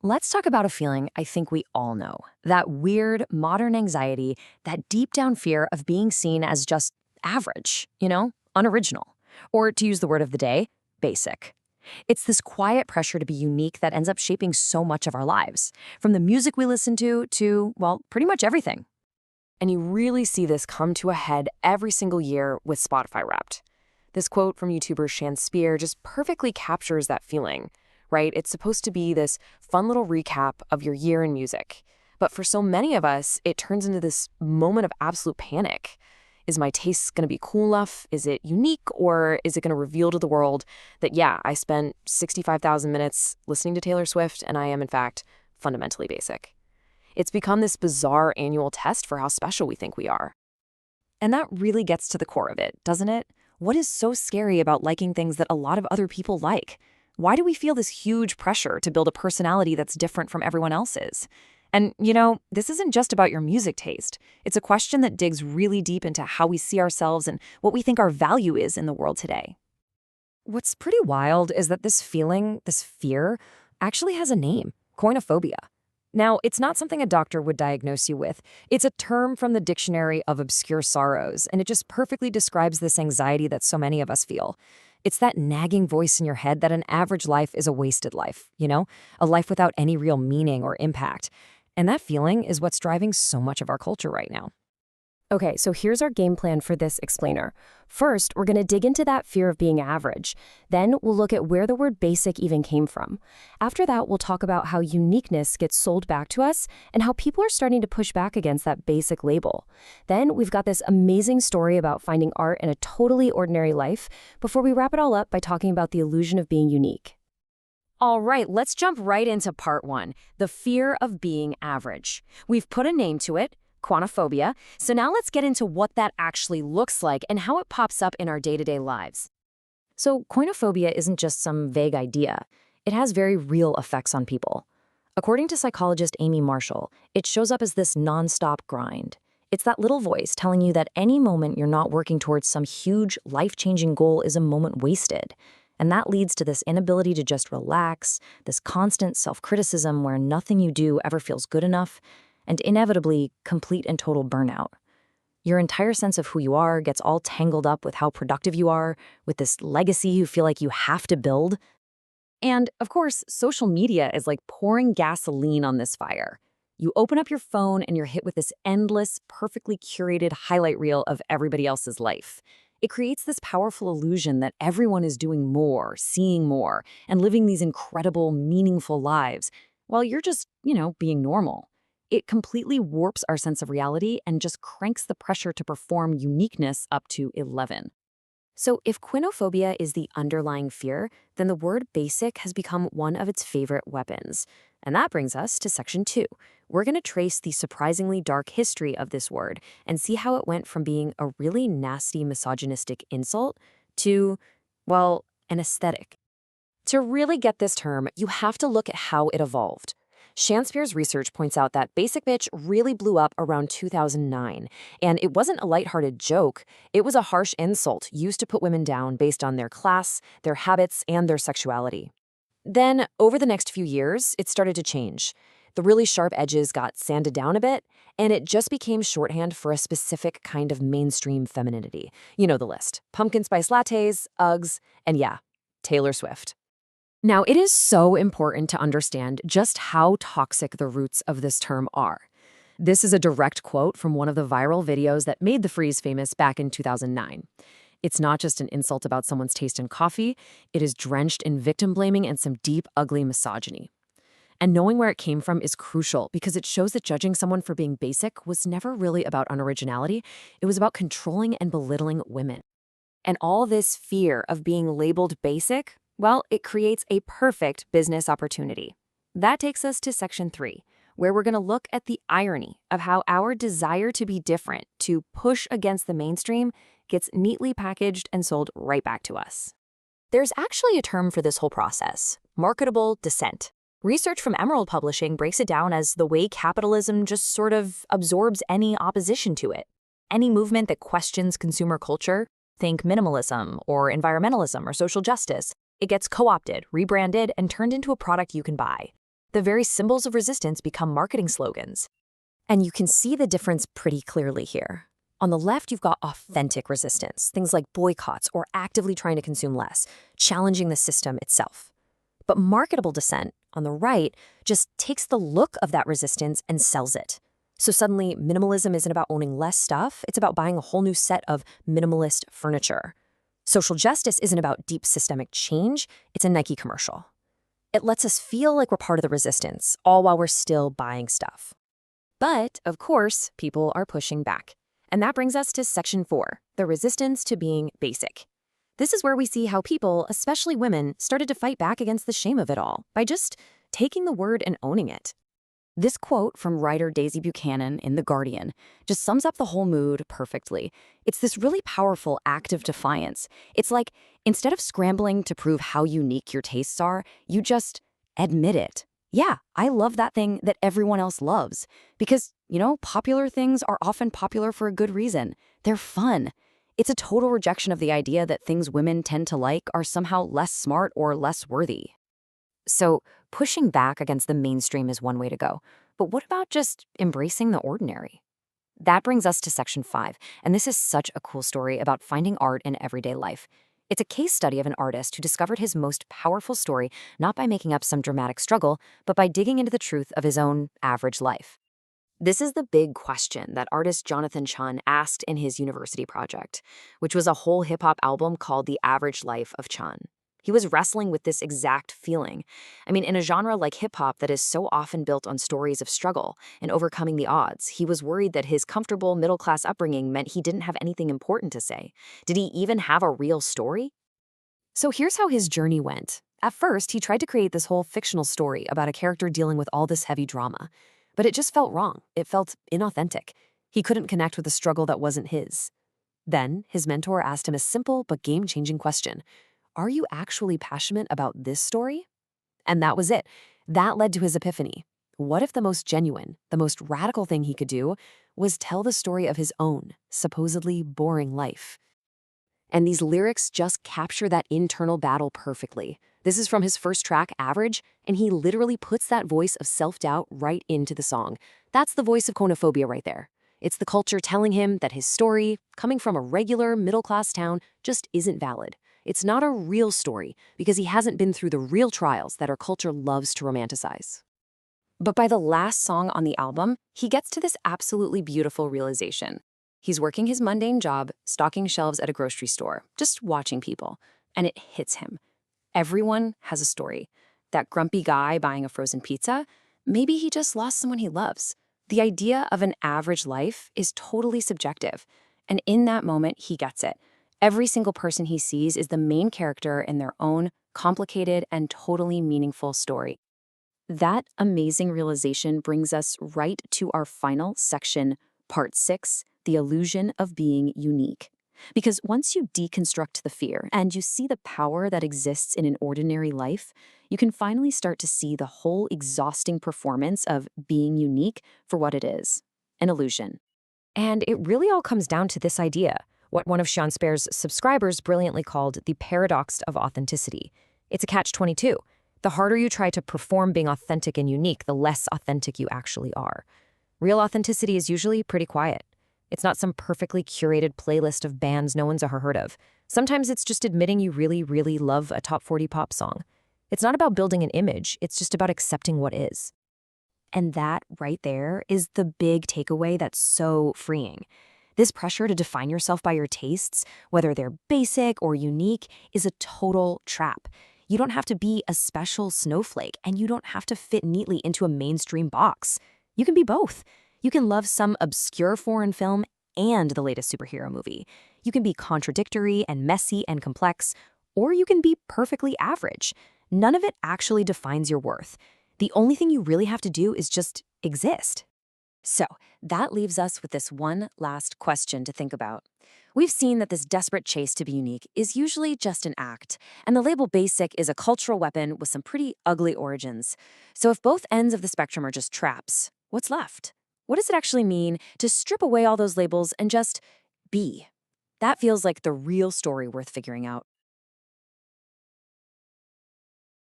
Let's talk about a feeling I think we all know. That weird, modern anxiety, that deep down fear of being seen as just average, unoriginal. Or to use the word of the day, basic. It's this quiet pressure to be unique that ends up shaping so much of our lives, from the music we listen to, well, pretty much everything. And you really see this come to a head every single year with Spotify Wrapped. This quote from YouTuber Shan Spear just perfectly captures that feeling, right? It's supposed to be this fun little recap of your year in music. But for so many of us, it turns into this moment of absolute panic. Is my taste going to be cool enough? Is it unique? Or is it going to reveal to the world that, yeah, I spent 65,000 minutes listening to Taylor Swift and I am, in fact, fundamentally basic? It's become this bizarre annual test for how special we think we are. And that really gets to the core of it, doesn't it? What is so scary about liking things that a lot of other people like? Why do we feel this huge pressure to build a personality that's different from everyone else's? And, this isn't just about your music taste. It's a question that digs really deep into how we see ourselves and what we think our value is in the world today. What's pretty wild is that this feeling, this fear, actually has a name: coinophobia. Now, it's not something a doctor would diagnose you with. It's a term from the Dictionary of Obscure Sorrows, and it just perfectly describes this anxiety that so many of us feel. It's that nagging voice in your head that an average life is a wasted life, a life without any real meaning or impact. And that feeling is what's driving so much of our culture right now. Okay, so here's our game plan for this explainer. First, we're going to dig into that fear of being average. Then we'll look at where the word basic even came from. After that, we'll talk about how uniqueness gets sold back to us and how people are starting to push back against that basic label. Then we've got this amazing story about finding art in a totally ordinary life before we wrap it all up by talking about the illusion of being unique. All right, let's jump right into part one, the fear of being average. We've put a name to it: coinophobia. So now let's get into what that actually looks like and how it pops up in our day-to-day lives. So coinophobia isn't just some vague idea. It has very real effects on people. According to psychologist Amy Marshall, it shows up as this nonstop grind. It's that little voice telling you that any moment you're not working towards some huge, life-changing goal is a moment wasted. And that leads to this inability to just relax, this constant self-criticism where nothing you do ever feels good enough, and inevitably, complete and total burnout. Your entire sense of who you are gets all tangled up with how productive you are, with this legacy you feel like you have to build. And, of course, social media is like pouring gasoline on this fire. You open up your phone and you're hit with this endless, perfectly curated highlight reel of everybody else's life. It creates this powerful illusion that everyone is doing more, seeing more, and living these incredible, meaningful lives, while you're just, being normal. It completely warps our sense of reality and just cranks the pressure to perform uniqueness up to 11. So if coinophobia is the underlying fear, then the word basic has become one of its favorite weapons. And that brings us to section 2. We're going to trace the surprisingly dark history of this word and see how it went from being a really nasty misogynistic insult to, well, an aesthetic. To really get this term, you have to look at how it evolved. Shan Spear's research points out that basic bitch really blew up around 2009, and it wasn't a lighthearted joke. It was a harsh insult used to put women down based on their class, their habits, and their sexuality. Then, over the next few years, it started to change. The really sharp edges got sanded down a bit, and it just became shorthand for a specific kind of mainstream femininity. You know the list: pumpkin spice lattes, Uggs, and yeah, Taylor Swift. Now, it is so important to understand just how toxic the roots of this term are. This is a direct quote from one of the viral videos that made the phrase famous back in 2009. It's not just an insult about someone's taste in coffee, it is drenched in victim blaming and some deep, ugly misogyny. And knowing where it came from is crucial because it shows that judging someone for being basic was never really about unoriginality. It was about controlling and belittling women. And all this fear of being labeled basic, well, it creates a perfect business opportunity. That takes us to section 3, where we're going to look at the irony of how our desire to be different, to push against the mainstream, gets neatly packaged and sold right back to us. There's actually a term for this whole process: marketable dissent. Research from Emerald Publishing breaks it down as the way capitalism just sort of absorbs any opposition to it. Any movement that questions consumer culture, think minimalism or environmentalism or social justice, it gets co-opted, rebranded, and turned into a product you can buy. The very symbols of resistance become marketing slogans. And you can see the difference pretty clearly here. On the left, you've got authentic resistance, things like boycotts or actively trying to consume less, challenging the system itself. But marketable dissent, on the right, just takes the look of that resistance and sells it. So suddenly, minimalism isn't about owning less stuff, it's about buying a whole new set of minimalist furniture. Social justice isn't about deep systemic change, it's a Nike commercial. It lets us feel like we're part of the resistance, all while we're still buying stuff. But, of course, people are pushing back. And that brings us to Section 4, the resistance to being basic. This is where we see how people, especially women, started to fight back against the shame of it all by just taking the word and owning it. This quote from writer Daisy Buchanan in The Guardian just sums up the whole mood perfectly. It's this really powerful act of defiance. It's like, instead of scrambling to prove how unique your tastes are, you just admit it. Yeah, I love that thing that everyone else loves. Because, popular things are often popular for a good reason. They're fun. It's a total rejection of the idea that things women tend to like are somehow less smart or less worthy. So, pushing back against the mainstream is one way to go. But what about just embracing the ordinary? That brings us to Section 5, and this is such a cool story about finding art in everyday life. It's a case study of an artist who discovered his most powerful story not by making up some dramatic struggle, but by digging into the truth of his own average life. This is the big question that artist Jonathan Chun asked in his university project, which was a whole hip-hop album called The Average Life of Chun. He was wrestling with this exact feeling. In a genre like hip-hop that is so often built on stories of struggle and overcoming the odds, he was worried that his comfortable middle-class upbringing meant he didn't have anything important to say. Did he even have a real story? So here's how his journey went. At first, he tried to create this whole fictional story about a character dealing with all this heavy drama. But it just felt wrong. It felt inauthentic. He couldn't connect with a struggle that wasn't his. Then, his mentor asked him a simple but game-changing question. Are you actually passionate about this story? And that was it. That led to his epiphany. What if the most genuine, the most radical thing he could do was tell the story of his own, supposedly boring life? And these lyrics just capture that internal battle perfectly. This is from his first track, Average, and he literally puts that voice of self-doubt right into the song. That's the voice of conophobia right there. It's the culture telling him that his story, coming from a regular middle-class town, just isn't valid. It's not a real story because he hasn't been through the real trials that our culture loves to romanticize. But by the last song on the album, he gets to this absolutely beautiful realization. He's working his mundane job, stocking shelves at a grocery store, just watching people, and it hits him. Everyone has a story. That grumpy guy buying a frozen pizza, maybe he just lost someone he loves. The idea of an average life is totally subjective, and in that moment, he gets it. Every single person he sees is the main character in their own complicated and totally meaningful story. That amazing realization brings us right to our final section, Part 6, the illusion of being unique. Because once you deconstruct the fear and you see the power that exists in an ordinary life, you can finally start to see the whole exhausting performance of being unique for what it is, an illusion. And it really all comes down to this idea, what one of Sean Spare's subscribers brilliantly called the paradox of authenticity. It's a catch-22. The harder you try to perform being authentic and unique, the less authentic you actually are. Real authenticity is usually pretty quiet. It's not some perfectly curated playlist of bands no one's ever heard of. Sometimes it's just admitting you really, really love a top 40 pop song. It's not about building an image, it's just about accepting what is. And that right there is the big takeaway that's so freeing. This pressure to define yourself by your tastes, whether they're basic or unique, is a total trap. You don't have to be a special snowflake, and you don't have to fit neatly into a mainstream box. You can be both. You can love some obscure foreign film and the latest superhero movie. You can be contradictory and messy and complex, or you can be perfectly average. None of it actually defines your worth. The only thing you really have to do is just exist. So, that leaves us with this one last question to think about. We've seen that this desperate chase to be unique is usually just an act, and the label basic is a cultural weapon with some pretty ugly origins. So if both ends of the spectrum are just traps, what's left? What does it actually mean to strip away all those labels and just be? That feels like the real story worth figuring out.